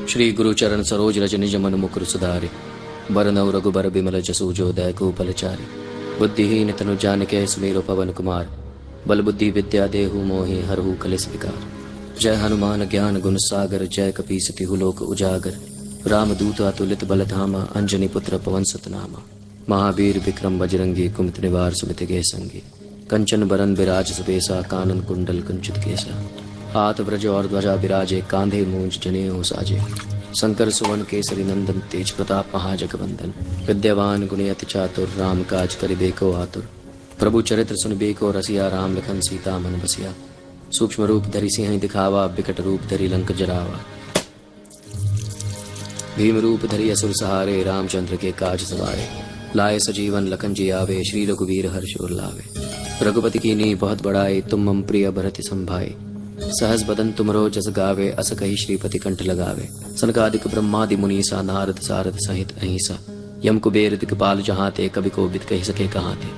श्री गुरु चरण सरोज रज निज मन मुकुर सुधारे, बरनौ रघुबर बिमल जसु जो दैको फलचारि। बुद्धिहीन तनु जानिके सुमेरो पवन कुमार, बल बुद्धि विद्या देहु मोहि हरहु कलेस विकार। जय हनुमान ज्ञान गुण सागर, जय कपीस तिहु लोक उजागर। रामदूत अतुलित बल धामा, अंजनी पुत्र पवन सुत नामा। महावीर विक्रम बजरंगी, कुमति निवार सुमति गे संगी। कंचन बरन बिराज सुबेसा, कानन कुंडल कुंचित केसा। हाथ ब्रज और ध्वजा विराजे, कांधे मूंज जनेऊ साजे। शंकर सुवन केसरी नंदन, तेज प्रताप महाजगवंदन। विद्यावान गुणी अति चातुर, राम काज करिबे को आतुर। प्रभु चरित्र सुनिबे को रसिया, राम लखन सीता मन बसिया। सूक्ष्म रूप धरि सिंह दिखावा, बिकट रूप धरि लंक जरावा। भीम रूप धरि असुर सहारे, रामचंद्र के काज सवारे। लाए सजीवन लखन जी आवे, श्री रघुवीर हर्ष उर लावे। रघुपति की नी बहुत बड़ाई, तुम मम प्रिय भरत संभाई। सहस बदन तुमरो जस गावे, अस कही श्रीपति कंठ लगावे। सनकादिक ब्रह्मादि मुनीसा, नारद सारद सहित अहिंसा। यम कुबेर दिक्पाल जहाते, कवि को बिद कह सके कहाते।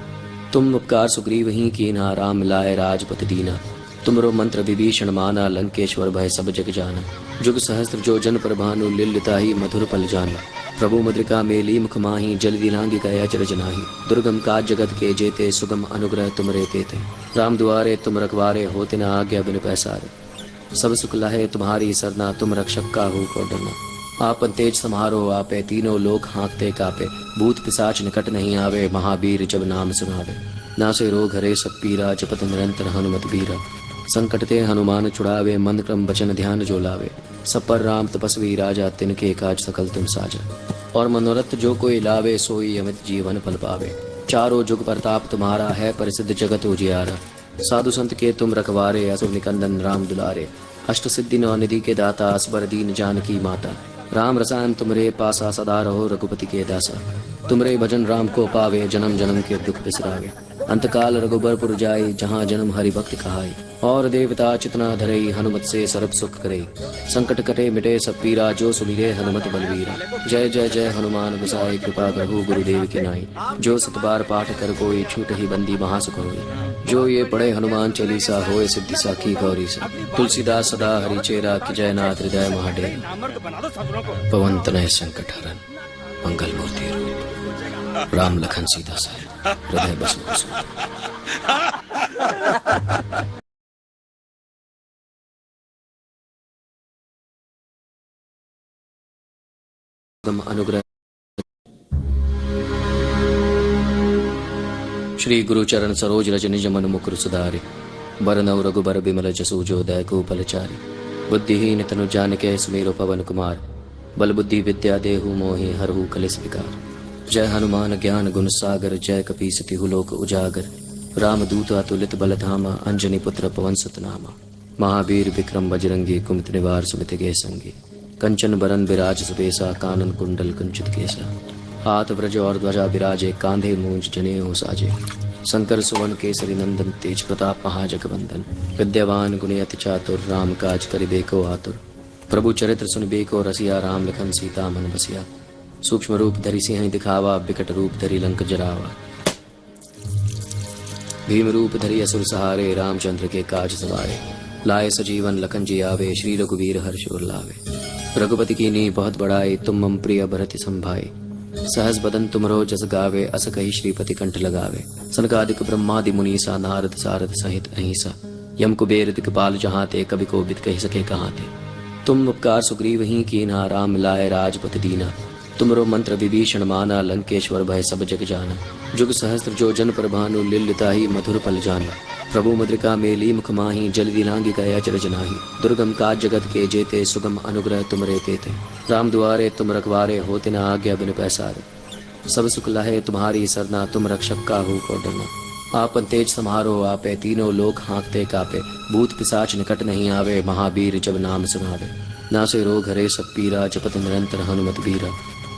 तुम उपकार सुग्रीव ही कीना, राम मिलाए राजपति दीना। तुमरो मंत्र विभीषण माना, लंकेश्वर भय सब जग जाना। जुग सहस्त्र जो जन पर भानु, लिल्लताही मधुर पल जाना। प्रभु मुद्रिका मेली मुख माही, जल दिलांगी गया अचरज नाही। दुर्गम काज जगत के जेते, सुगम अनुग्रह तुमरे तेते। राम दुआरे तुम रखवारे, होते न आज्ञा बिन पैसारे। सब सुख लहे तुम्हारी सरना, तुम रक्षक काहू को डरना। आपन तेज समारो आपे, तीनों लोक हाँकते कापे। भूत पिशाच निकट नहीं आवे, महावीर जब नाम सुनावे। नासे रोग हरे सब पीरा, जपत निरंतर हनुमत बीरा। संकट ते हनुमान छुड़ावे, मन क्रम वचन ध्यान जो लावे। सब पर राम तपस्वी राजा, तिनके काज सकल तुम साजा। और मनोरथ जो कोई लावे, सोई अमित जीवन फल पावे। चारों जुग प्रताप तुम्हारा है, प्रसिद्ध जगत उजियारा। साधु संत के तुम रखवारे, असुर निकंदन राम दुलारे। अष्ट सिद्धि नौ निधि के दाता, असबर दीन जानकी माता। राम रसायन तुमरे पासा, सदा रहो रघुपति के दासा। तुमरे भजन राम को पावे, जन्म जन्म के दुख बिसरावे। अंतकाल रघुबरपुर जाई, जहाँ जन्म हरि भक्त कहाई। और देवता चितना धरई, हनुमत से सर्व सुख करई। संकट कटे मिटे सब पीरा, जो सुमिरे हनुमत बलवीरा। जय जय जय हनुमान गोसाई, कृपा प्रभु गुरुदेव की नाई। जो सत बार पाठ कर कोई, छूट ही बंदी महासुख होई। जो ये पढ़े हनुमान चालीसा, होए सिद्धि साखी गौरी सा। तुलसीदास सदा हरि चेरा, की जयनाथ हृदय महाडेरा। पवन तनय संकट हरन, मंगल मूर्ति रूप। राम लखन सीता सहित, हृदय बसु बसु। अनुग्रह। श्री गुरु चरण सरोज रज निज मन मुकुर सुधारे। बरनौ रघुबर बिमल जसु जो दैको फलचारि। बुद्धिहीन तनु जानिके सुमेरो पवन कुमार, बल बुद्धि विद्या देहु मोहि हरहु कलेस विकार। जय हनुमान ज्ञान गुण सागर, जय कपीस तिहु लोक उजागर। रामदूत अतुलित बल धामा, अंजनी पुत्र पवन सुत नामा। महावीर विक्रम बजरंगी, कुमति निवार सुमति गे संगी। कंचन बरन बिराज सुबेसा, कानन कुंडल कुंचित केसा। हाथ ब्रज और ध्वजा विराजे, कांधे मूंज जनेऊ साजे। शंकर सुवन केसरी नंदन, तेज प्रताप महाजगवंदन। विद्यावान गुणी अति चातुर, राम काज करिबे को आतुर। प्रभु चरित्र सुनिबे को रसिया, राम लखन सीता मन बसिया। सूक्ष्म रूप धरि सिंह दिखावा, बिकट रूप धरि लंक जरावा। भीम रूप धरि असुर सहारे, रामचंद्र के काज सवारे। लाए सजीवन लखन जी आवे, श्री रघुवीर हर्ष उर लावे। रघुपति की नी बहुत बड़ाई, तुम मम प्रिय भरत संभाई। सहस बदन तुमरो जस गावे, अस कही श्रीपति कंठ लगावे। सनकादिक ब्रह्मादि मुनीसा, नारद सारद सहित अहिंसा। यम कुबेर दिक्पाल जहाते, कवि को बिद कह सके कहाते। तुम उपकार सुग्रीव ही कीना, राम मिलाए राजपति दीना। तुमरो मंत्र विभीषण माना, लंकेश्वर भय सब जग जाना। जुग सहस्त्र जो जन पर भानु, लिल्लताही मधुर पल जाना। प्रभु मुद्रिका मेली मुख माही, जल दिलांगी गया अचरज नाही। दुर्गम काज जगत के जेते, सुगम अनुग्रह तुमरे तेते। राम दुआरे तुम रखवारे, होते न आज्ञा बिन पैसारे। सब सुख लहे तुम्हारी सरना, तुम रक्षक काहू को डरना। आपन तेज समारो आपे, तीनों लोक हाँकते कापे। भूत पिशाच निकट नहीं आवे, महावीर जब नाम सुनावे। नासे रोग हरे सब पीरा, जपत निरंतर हनुमत बीरा।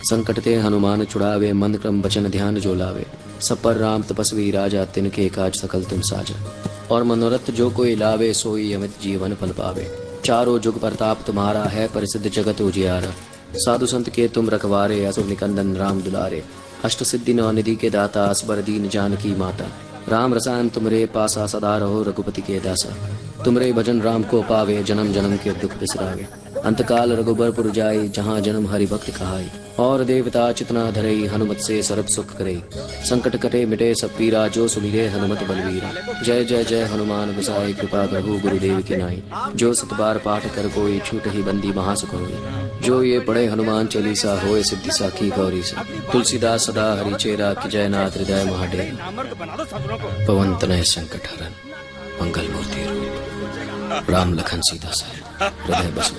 संकट ते हनुमान छुड़ावे, मन क्रम वचन ध्यान जो लावे। सब पर राम तपस्वी राजा, तिनके काज सकल तुम साजा। और मनोरथ जो कोई लावे, सोई अमित जीवन फल पावे। चारों जुग प्रताप तुम्हारा है, प्रसिद्ध जगत उजियारा। साधु संत के तुम रखवारे, असुर निकंदन राम दुलारे। अष्ट सिद्धि नौ निधि के दाता, असबर दीन जानकी माता। राम रसायन तुमरे पासा, सदा रहो रघुपति के दासा। तुमरे भजन राम को पावे, जन्म जन्म के दुख बिसरावे। अंतकाल रघुबरपुर जाई, जहाँ जन्म हरि भक्त कहाई। और देवता चितना धरई, हनुमत से सर्व सुख करई। संकट कटे मिटे सब पीरा, जो सुमिरे हनुमत बलवीरा। जय जय जय हनुमान गोसाई, कृपा प्रभु गुरुदेव की नाई। जो सत बार पाठ कर कोई, छूट ही बंदी महासुख होई। जो ये पढ़े हनुमान चालीसा, होए सिद्धि साखी गौरी सा। तुलसीदास सदा हरि चेरा, की जयनाथ हृदय महाडेरा। पवन तनय संकट हरन, मंगल मूर्ति रूप। राम लखन सीता सहित, हृदय बसु